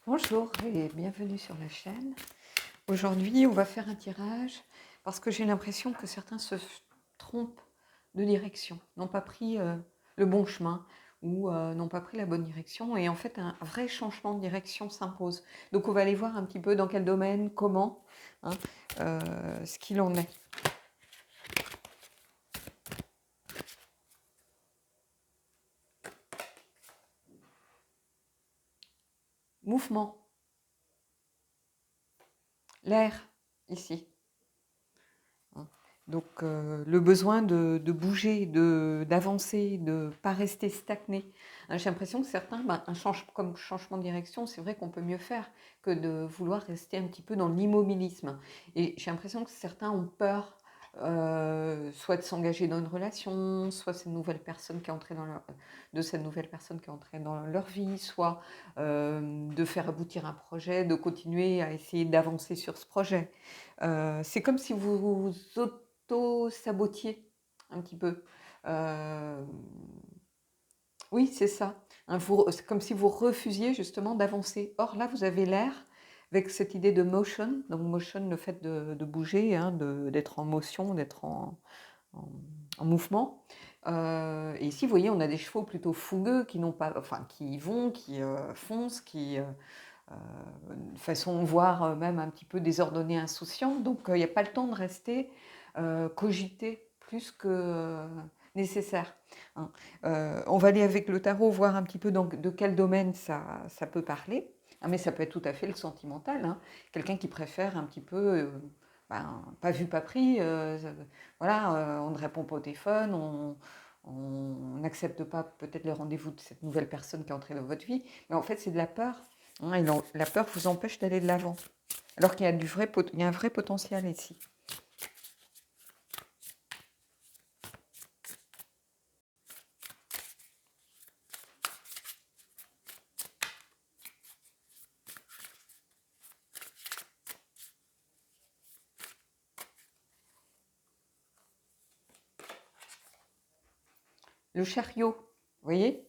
Bonjour et bienvenue sur la chaîne. Aujourd'hui, on va faire un tirage parce que j'ai l'impression que certains se trompent de direction, n'ont pas pris le bon chemin ou n'ont pas pris la bonne direction et en fait un vrai changement de direction s'impose. Donc on va aller voir un petit peu dans quel domaine, comment, hein, ce qu'il en est. Mouvement, l'air ici. Donc le besoin de bouger, d'avancer, de ne pas rester stagné. J'ai l'impression que certains, comme changement de direction, c'est vrai qu'on peut mieux faire que de vouloir rester un petit peu dans l'immobilisme. Et j'ai l'impression que certains ont peur, soit de s'engager dans une relation, soit cette nouvelle personne qui est entrée de cette nouvelle personne qui est entrée dans leur vie, soit de faire aboutir un projet, de continuer à essayer d'avancer sur ce projet. C'est comme si vous auto-sabotiez un petit peu. Euh, oui, c'est ça. Hein, c'est comme si vous refusiez justement d'avancer. Or là, vous avez l'air avec cette idée de motion. Donc motion, le fait de bouger, hein, d'être en motion, d'être en mouvement. Et ici, vous voyez, on a des chevaux plutôt fougueux qui n'ont pas, enfin, qui vont, qui foncent, qui de façon voire même un petit peu désordonnée, insouciante. Donc il n'y a pas le temps de rester cogiter plus que nécessaire. Hein. On va aller avec le tarot voir un petit peu de quel domaine ça peut parler. Ah, mais ça peut être tout à fait le sentimental. Hein. Quelqu'un qui préfère un petit peu, pas vu, pas pris. Voilà, on ne répond pas au téléphone, on n'accepte pas peut-être le rendez-vous de cette nouvelle personne qui est entrée dans votre vie. Mais en fait, c'est de la peur. Hein, et la peur vous empêche d'aller de l'avant. Alors qu'il y a il y a un vrai potentiel ici. Le chariot, vous voyez,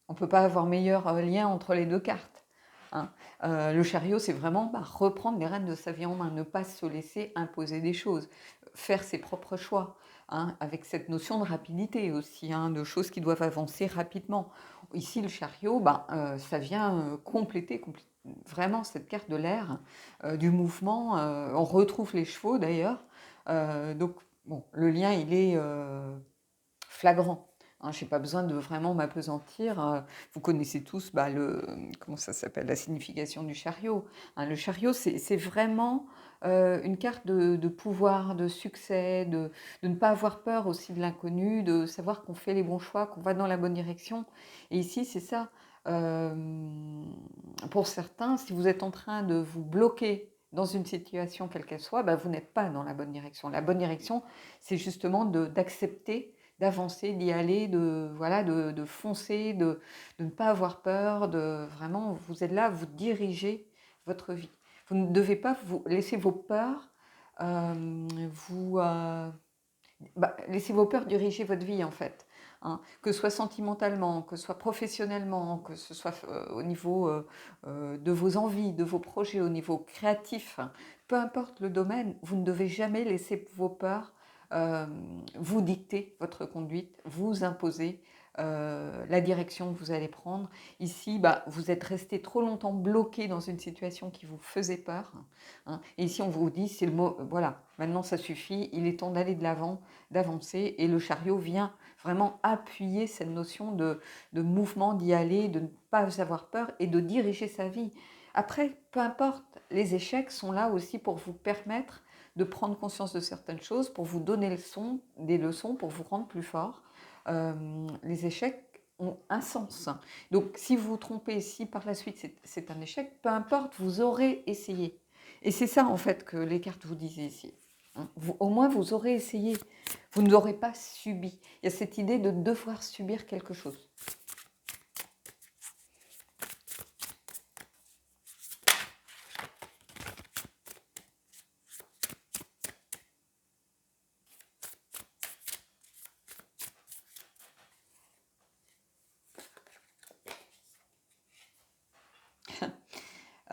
on ne peut pas avoir meilleur lien entre les deux cartes. Hein. Le chariot, c'est vraiment reprendre les rênes de sa vie en main, ne pas se laisser imposer des choses, faire ses propres choix, hein, avec cette notion de rapidité aussi, hein, de choses qui doivent avancer rapidement. Ici, le chariot, ça vient compléter vraiment cette carte de l'air, du mouvement. On retrouve les chevaux d'ailleurs. Donc, bon, le lien, il est flagrant. Hein, je n'ai pas besoin de vraiment m'apesantir. Vous connaissez tous comment ça s'appelle, la signification du chariot. Hein, le chariot, c'est vraiment une carte de pouvoir, de succès, de ne pas avoir peur aussi de l'inconnu, de savoir qu'on fait les bons choix, qu'on va dans la bonne direction. Et ici, c'est ça. Euh, pour certains, si vous êtes en train de vous bloquer dans une situation quelle qu'elle soit, vous n'êtes pas dans la bonne direction. La bonne direction, c'est justement d'accepter, d'avancer, d'y aller, de foncer, de ne pas avoir peur, de vraiment, vous êtes là, vous dirigez votre vie. Vous ne devez pas vous laisser vos peurs vous laissez vos peurs diriger votre vie en fait. Hein, que ce soit sentimentalement, que ce soit professionnellement, que ce soit au niveau de vos envies, de vos projets, au niveau créatif, hein, peu importe le domaine, vous ne devez jamais laisser vos peurs euh, vous dicter votre conduite, vous imposer la direction que vous allez prendre. Ici, vous êtes resté trop longtemps bloqué dans une situation qui vous faisait peur. Hein, et ici, on vous dit, c'est le mot, voilà, maintenant ça suffit, il est temps d'aller de l'avant, d'avancer. Et le chariot vient vraiment appuyer cette notion de mouvement, d'y aller, de ne pas avoir peur et de diriger sa vie. Après, peu importe, les échecs sont là aussi pour vous permettre de prendre conscience de certaines choses, pour vous donner des leçons, pour vous rendre plus fort. Les échecs ont un sens. Donc, si vous vous trompez, si par la suite c'est un échec, peu importe, vous aurez essayé. Et c'est ça, en fait, que les cartes vous disent ici. Hein. Au moins, vous aurez essayé. Vous ne l'aurez pas subi. Il y a cette idée de devoir subir quelque chose.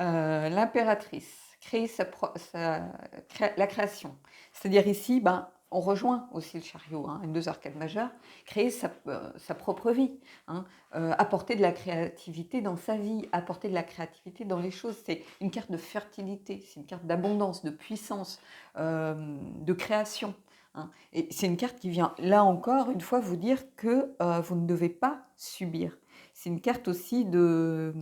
L'impératrice, créer la création. C'est-à-dire ici, ben, on rejoint aussi le chariot, hein, une 2 arcades majeures, créer sa propre vie, hein, apporter de la créativité dans sa vie, apporter de la créativité dans les choses. C'est une carte de fertilité, c'est une carte d'abondance, de puissance, de création. Hein. Et c'est une carte qui vient, là encore, une fois, vous dire que vous ne devez pas subir. C'est une carte aussi de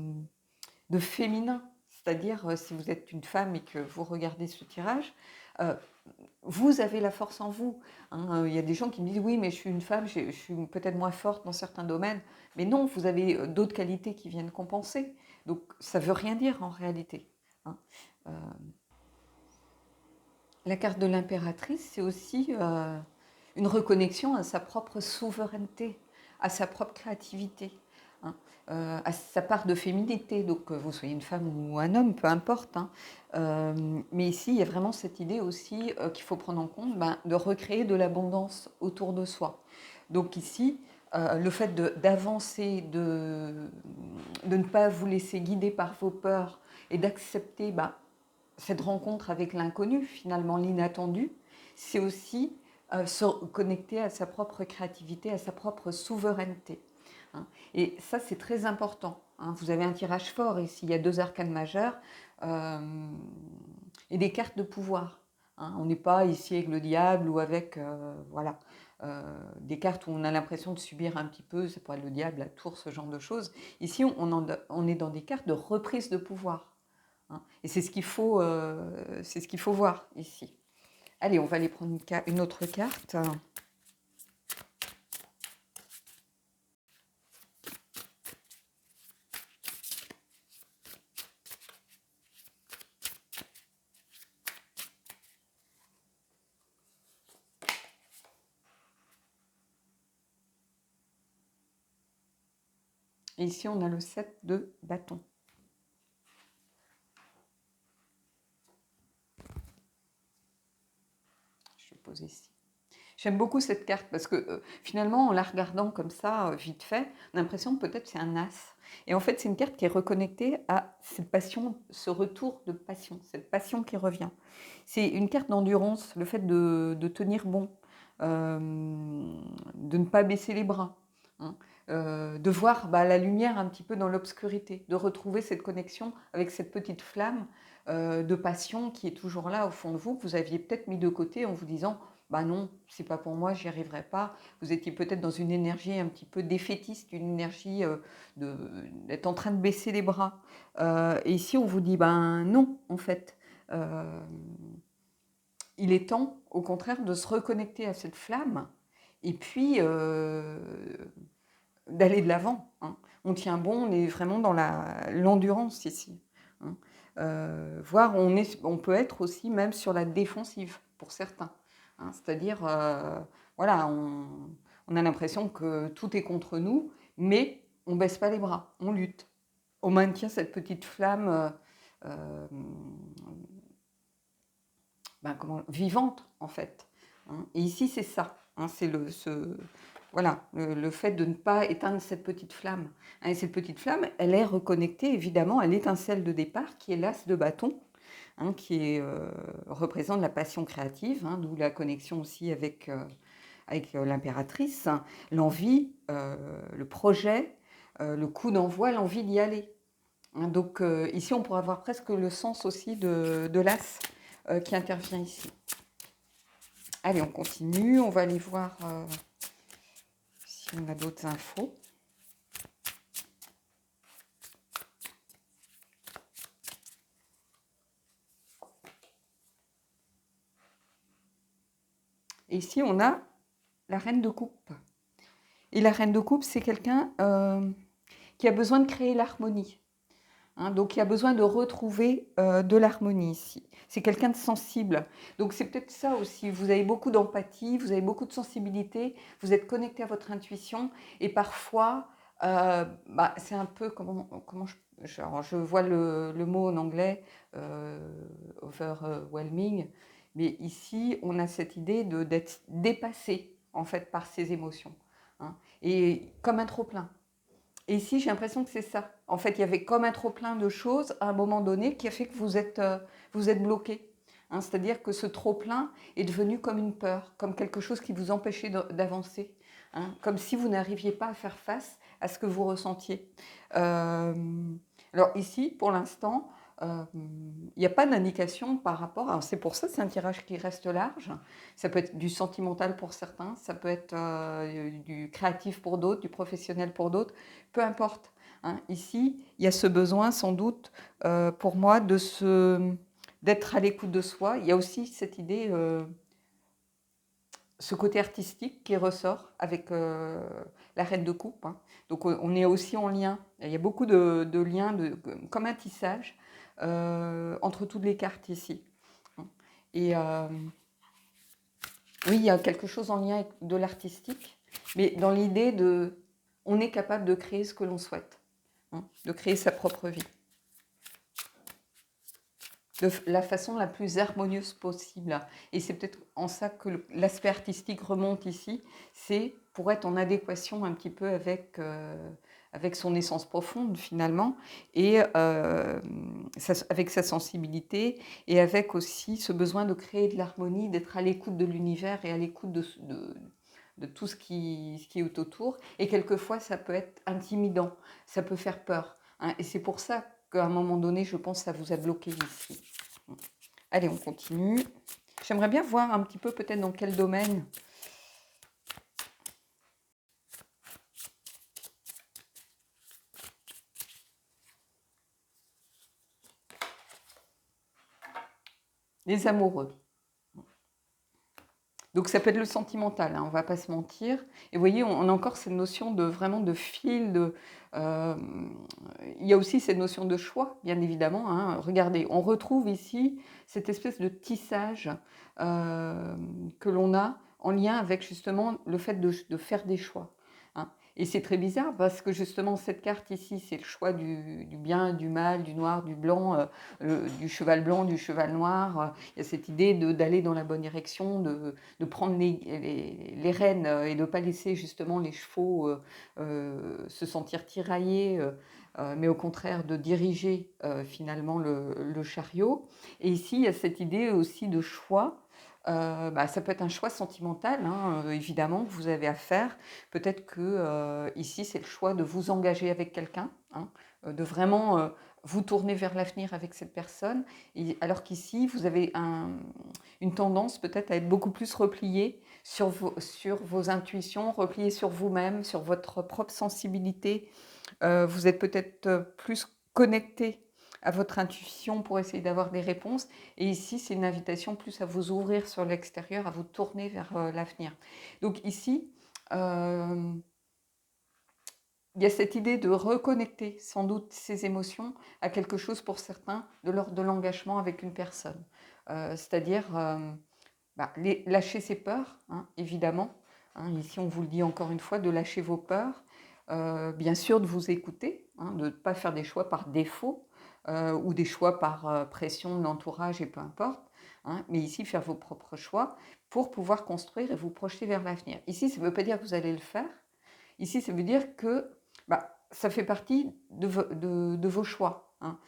féminin. C'est-à-dire, si vous êtes une femme et que vous regardez ce tirage, vous avez la force en vous. Hein. Il y a des gens qui me disent, oui, mais je suis une femme, je suis peut-être moins forte dans certains domaines. Mais non, vous avez d'autres qualités qui viennent compenser. Donc, ça ne veut rien dire en réalité. Hein. La carte de l'impératrice, c'est aussi une reconnexion à sa propre souveraineté, à sa propre créativité, hein, à sa part de féminité. Donc, que vous soyez une femme ou un homme, peu importe. Hein. Mais ici, il y a vraiment cette idée aussi qu'il faut prendre en compte, ben, de recréer de l'abondance autour de soi. Donc ici, le fait d'avancer, de ne pas vous laisser guider par vos peurs et d'accepter ben, cette rencontre avec l'inconnu, finalement l'inattendu, c'est aussi se connecter à sa propre créativité, à sa propre souveraineté. Hein. Et ça, c'est très important. Hein. Vous avez un tirage fort ici, il y a 2 arcanes majeures et des cartes de pouvoir. Hein. On n'est pas ici avec le diable ou avec voilà, des cartes où on a l'impression de subir un petit peu, c'est pas le diable, la tour, ce genre de choses. Ici, on est dans des cartes de reprise de pouvoir. Hein. Et c'est ce qu'il faut voir ici. Allez, on va aller prendre une autre carte. Et ici, on a le 7 de bâton. Je vais poser ici. J'aime beaucoup cette carte parce que finalement, en la regardant comme ça, vite fait, on a l'impression que peut-être c'est un as. Et en fait, c'est une carte qui est reconnectée à cette passion, ce retour de passion, cette passion qui revient. C'est une carte d'endurance, le fait de tenir bon, de ne pas baisser les bras, hein, de voir bah, la lumière un petit peu dans l'obscurité, de retrouver cette connexion avec cette petite flamme de passion qui est toujours là au fond de vous, que vous aviez peut-être mis de côté en vous disant bah non, c'est pas pour moi, j'y arriverai pas. Vous étiez peut-être dans une énergie un petit peu défaitiste, une énergie d'être en train de baisser les bras. Et ici, on vous dit, ben non, en fait. Il est temps, au contraire, de se reconnecter à cette flamme et puis d'aller de l'avant. Hein. On tient bon, on est vraiment dans l'endurance ici. Hein. Voire on peut être aussi même sur la défensive pour certains. Hein, c'est-à-dire, voilà, on a l'impression que tout est contre nous, mais on ne baisse pas les bras, on lutte. On maintient cette petite flamme ben, vivante, en fait. Hein. Et ici, c'est ça. Hein, c'est voilà, le fait de ne pas éteindre cette petite flamme. Hein, et cette petite flamme, elle est reconnectée, évidemment, à l'étincelle de départ, qui est l'as de bâton. Hein, qui représente la passion créative, hein, d'où la connexion aussi avec l'impératrice, hein, l'envie, le projet, le coup d'envoi, l'envie d'y aller. Hein, donc ici, on pourrait avoir presque le sens aussi de l'as qui intervient ici. Allez, on continue, on va aller voir si on a d'autres infos. Et ici, on a la reine de coupe. Et la reine de coupe, c'est quelqu'un qui a besoin de créer l'harmonie. Hein, donc, il a besoin de retrouver de l'harmonie ici. C'est quelqu'un de sensible. Donc, c'est peut-être ça aussi. Vous avez beaucoup d'empathie, vous avez beaucoup de sensibilité, vous êtes connecté à votre intuition. Et parfois, bah, c'est un peu, comment je vois le mot en anglais, overwhelming. Mais ici, on a cette idée d'être dépassé, en fait, par ces émotions. Hein, et comme un trop-plein. Et ici, j'ai l'impression que c'est ça. En fait, il y avait comme un trop-plein de choses à un moment donné qui a fait que vous êtes bloqué. Hein, c'est-à-dire que ce trop-plein est devenu comme une peur, comme quelque chose qui vous empêchait d'avancer. Hein, comme si vous n'arriviez pas à faire face à ce que vous ressentiez. Euh, alors ici, pour l'instant, il n'y a pas d'indication par rapport. Alors c'est pour ça, c'est un tirage qui reste large. Ça peut être du sentimental pour certains, ça peut être du créatif pour d'autres, du professionnel pour d'autres, peu importe. Hein. Ici, il y a ce besoin sans doute pour moi d'être à l'écoute de soi. Il y a aussi cette idée, ce côté artistique qui ressort avec la reine de coupe. Hein. Donc on est aussi en lien. Il y a beaucoup de liens, comme un tissage, entre toutes les cartes ici. Et oui, il y a quelque chose en lien avec de l'artistique, mais dans l'idée de, on est capable de créer ce que l'on souhaite, hein, de créer sa propre vie, de la façon la plus harmonieuse possible. Et c'est peut-être en ça que l'aspect artistique remonte ici, c'est pour être en adéquation un petit peu avec son essence profonde finalement, et avec sa sensibilité, et avec aussi ce besoin de créer de l'harmonie, d'être à l'écoute de l'univers et à l'écoute de tout ce qui est autour. Et quelquefois, ça peut être intimidant, ça peut faire peur. Hein, et c'est pour ça qu'à un moment donné, je pense que ça vous a bloqué ici. Allez, on continue. J'aimerais bien voir un petit peu peut-être dans quel domaine. Les amoureux. Donc ça peut être le sentimental, hein, on ne va pas se mentir. Et vous voyez, on a encore cette notion de vraiment de fil. Il y a aussi cette notion de choix, bien évidemment. Hein. Regardez, on retrouve ici cette espèce de tissage que l'on a en lien avec justement le fait de faire des choix. Hein. Et c'est très bizarre parce que justement cette carte ici, c'est le choix du bien, du mal, du noir, du blanc, du cheval blanc, du cheval noir. Il y a cette idée d'aller dans la bonne direction, de prendre les rênes et de ne pas laisser justement les chevaux se sentir tiraillés, mais au contraire de diriger finalement le chariot. Et ici, il y a cette idée aussi de choix. Ça peut être un choix sentimental, hein, évidemment, que vous avez à faire. Peut-être que ici, c'est le choix de vous engager avec quelqu'un, hein, de vraiment vous tourner vers l'avenir avec cette personne, alors qu'ici, vous avez une tendance peut-être à être beaucoup plus replié sur vos intuitions, replié sur vous-même, sur votre propre sensibilité. Vous êtes peut-être plus connecté à votre intuition pour essayer d'avoir des réponses. Et ici, c'est une invitation plus à vous ouvrir sur l'extérieur, à vous tourner vers l'avenir. Donc ici, il y a cette idée de reconnecter sans doute ces émotions à quelque chose pour certains de l'ordre de l'engagement avec une personne. C'est-à-dire lâcher ses peurs, hein, évidemment. Hein, ici, on vous le dit encore une fois, de lâcher vos peurs. Bien sûr, de vous écouter, hein, de ne pas faire des choix par défaut ou des choix par pression de l'entourage et peu importe. Hein, mais ici, faire vos propres choix pour pouvoir construire et vous projeter vers l'avenir. Ici, ça ne veut pas dire que vous allez le faire. Ici, ça veut dire que ça fait partie de vos choix. Hein,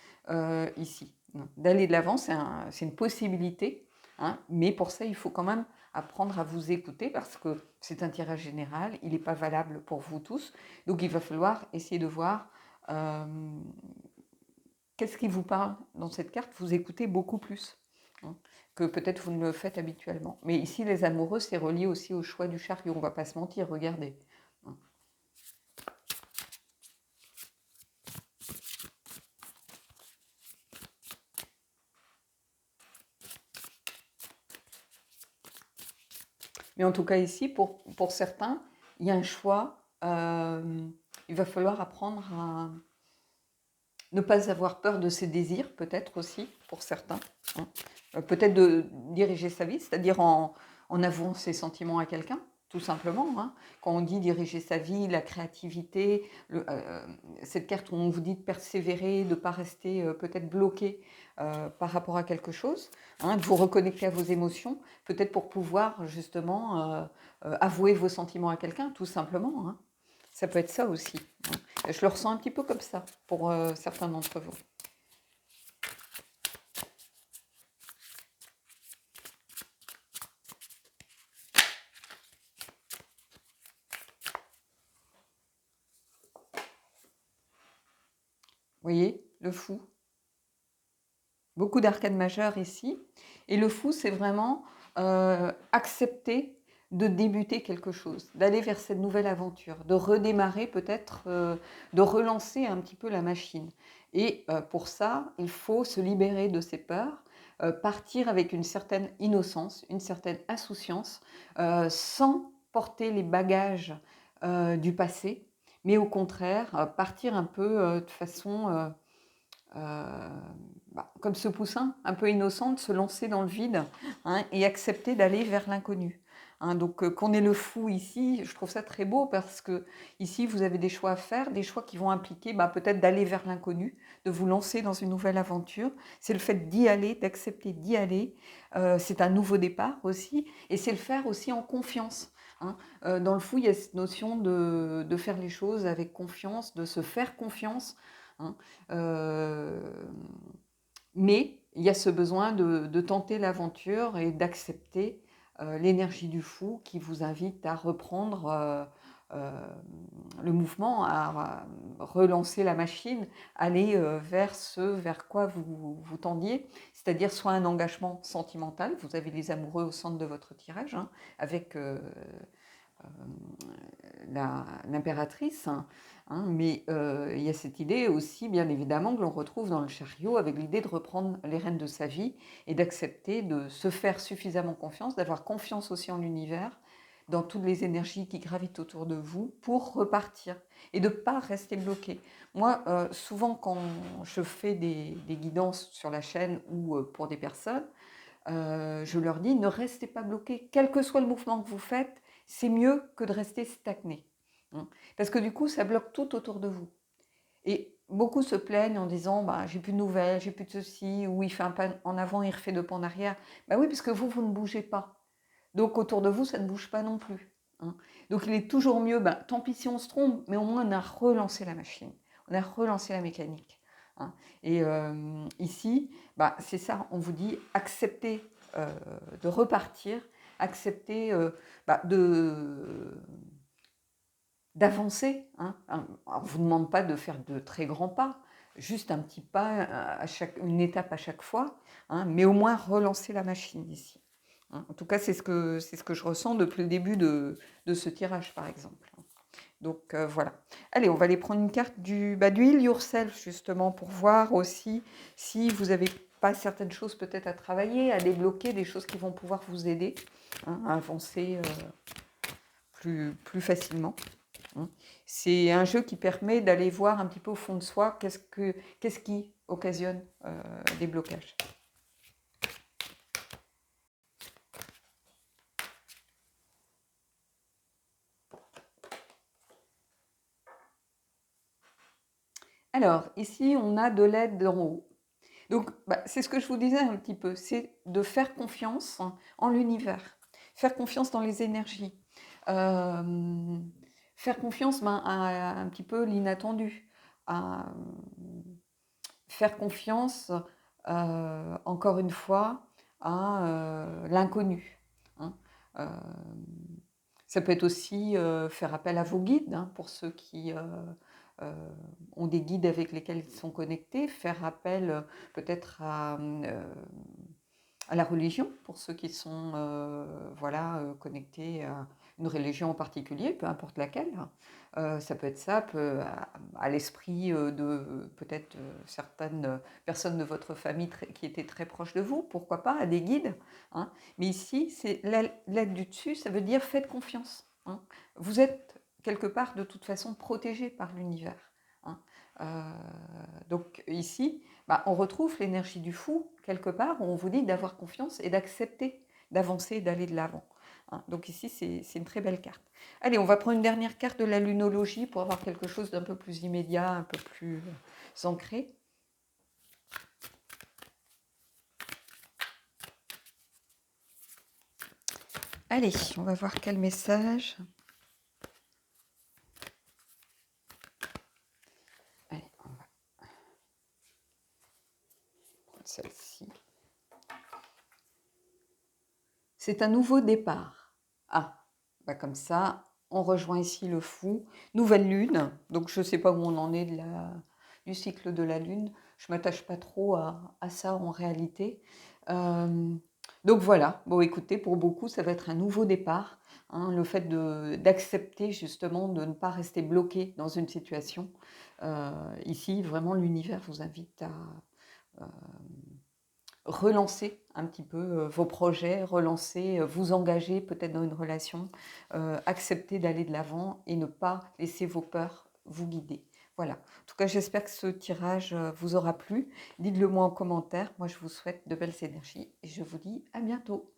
ici, d'aller de l'avant, c'est une possibilité. Hein, mais pour ça, il faut quand même apprendre à vous écouter parce que c'est un tirage général, il n'est pas valable pour vous tous. Donc, il va falloir essayer de voir qu'est-ce qui vous parle dans cette carte. Vous écoutez beaucoup plus, hein, que peut-être vous ne le faites habituellement. Mais ici, les amoureux, c'est relié aussi au choix du chariot. On ne va pas se mentir, regardez. Mais en tout cas ici, pour certains, il y a un choix. Il va falloir apprendre à ne pas avoir peur de ses désirs, peut-être aussi, pour certains. Hein. Peut-être de diriger sa vie, c'est-à-dire en avouant ses sentiments à quelqu'un, tout simplement. Hein. Quand on dit diriger sa vie, la créativité, cette carte où on vous dit de persévérer, de ne pas rester peut-être bloqué par rapport à quelque chose, hein, de vous reconnecter à vos émotions, peut-être pour pouvoir justement avouer vos sentiments à quelqu'un, tout simplement. Hein. Ça peut être ça aussi. Hein. Je le ressens un petit peu comme ça pour certains d'entre vous. Vous voyez, le fou. Beaucoup d'arcades majeures ici. Et le fou, c'est vraiment accepter de débuter quelque chose, d'aller vers cette nouvelle aventure, de redémarrer peut-être, de relancer un petit peu la machine. Et pour ça, il faut se libérer de ses peurs, partir avec une certaine innocence, une certaine insouciance, sans porter les bagages du passé, mais au contraire, partir un peu de façon comme ce poussin un peu innocent, de se lancer dans le vide, hein, et accepter d'aller vers l'inconnu. Hein. Donc qu'on ait le fou ici, je trouve ça très beau parce que ici vous avez des choix à faire, des choix qui vont impliquer peut-être d'aller vers l'inconnu, de vous lancer dans une nouvelle aventure. C'est le fait d'y aller, d'accepter d'y aller. C'est un nouveau départ aussi, et c'est le faire aussi en confiance. Hein. Dans le fou, il y a cette notion de faire les choses avec confiance, de se faire confiance. Hein. Mais il y a ce besoin de tenter l'aventure et d'accepter l'énergie du fou qui vous invite à reprendre le mouvement, à relancer la machine, aller vers ce vers quoi vous tendiez, c'est-à-dire soit un engagement sentimental, vous avez les amoureux au centre de votre tirage, hein, avec l'impératrice, hein, mais il y a cette idée aussi, bien évidemment, que l'on retrouve dans le chariot, avec l'idée de reprendre les rênes de sa vie et d'accepter de se faire suffisamment confiance, d'avoir confiance aussi en l'univers, dans toutes les énergies qui gravitent autour de vous, pour repartir et de ne pas rester bloqué. Moi, souvent, quand je fais des guidances sur la chaîne ou pour des personnes, je leur dis, ne restez pas bloqués, quel que soit le mouvement que vous faites, c'est mieux que de rester stagné. Hein. Parce que du coup, ça bloque tout autour de vous. Et beaucoup se plaignent en disant, j'ai plus de nouvelles, j'ai plus de ceci, ou il fait un pas en avant, il refait deux pas en arrière. Oui, parce que vous ne bougez pas. Donc autour de vous, ça ne bouge pas non plus. Hein. Donc il est toujours mieux, tant pis si on se trompe, mais au moins on a relancé la machine, on a relancé la mécanique. Hein. Et ici, c'est ça, on vous dit acceptez de repartir, acceptez d'avancer. Hein. On ne vous demande pas de faire de très grands pas, juste un petit pas, une étape à chaque fois, hein, mais au moins relancer la machine ici. Hein. En tout cas, c'est ce que je ressens depuis le début de ce tirage, par exemple. Donc voilà. Allez, on va aller prendre une carte du Heal Yourself, justement, pour voir aussi si vous n'avez pas certaines choses peut-être à travailler, à débloquer, des choses qui vont pouvoir vous aider, hein, à avancer plus facilement. Hein. C'est un jeu qui permet d'aller voir un petit peu au fond de soi qu'est-ce qui occasionne des blocages. Alors, ici, on a de l'aide d'en haut. Donc, c'est ce que je vous disais un petit peu, c'est de faire confiance en l'univers, faire confiance dans les énergies, faire confiance à un petit peu l'inattendu, à faire confiance, encore une fois, à l'inconnu. Hein. Ça peut être aussi faire appel à vos guides, hein, pour ceux qui ont des guides avec lesquels ils sont connectés, faire appel peut-être à la religion, pour ceux qui sont connectés à une religion en particulier, peu importe laquelle. Ça peut être ça, à l'esprit de peut-être certaines personnes de votre famille qui étaient très proches de vous, pourquoi pas, à des guides. Hein. Mais ici, c'est l'aide du dessus, ça veut dire faites confiance. Hein. Vous êtes quelque part de toute façon protégé par l'univers. Hein. Donc ici, on retrouve l'énergie du fou, quelque part, où on vous dit d'avoir confiance et d'accepter d'avancer et d'aller de l'avant. Hein. Donc ici, c'est une très belle carte. Allez, on va prendre une dernière carte de la lunologie pour avoir quelque chose d'un peu plus immédiat, un peu plus ancré. Allez, on va voir quel message. celle-ci. C'est un nouveau départ. Ah, bah comme ça, on rejoint ici le fou. Nouvelle lune, donc je ne sais pas où on en est du cycle de la lune. Je ne m'attache pas trop à ça en réalité. Donc voilà, bon écoutez, pour beaucoup, ça va être un nouveau départ. Hein, le fait d'accepter justement de ne pas rester bloqué dans une situation. Ici, vraiment, l'univers vous invite à relancer un petit peu vos projets, relancer, vous engager peut-être dans une relation, accepter d'aller de l'avant et ne pas laisser vos peurs vous guider. Voilà. En tout cas, j'espère que ce tirage vous aura plu. Dites-le moi en commentaire. Moi, je vous souhaite de belles énergies et je vous dis à bientôt.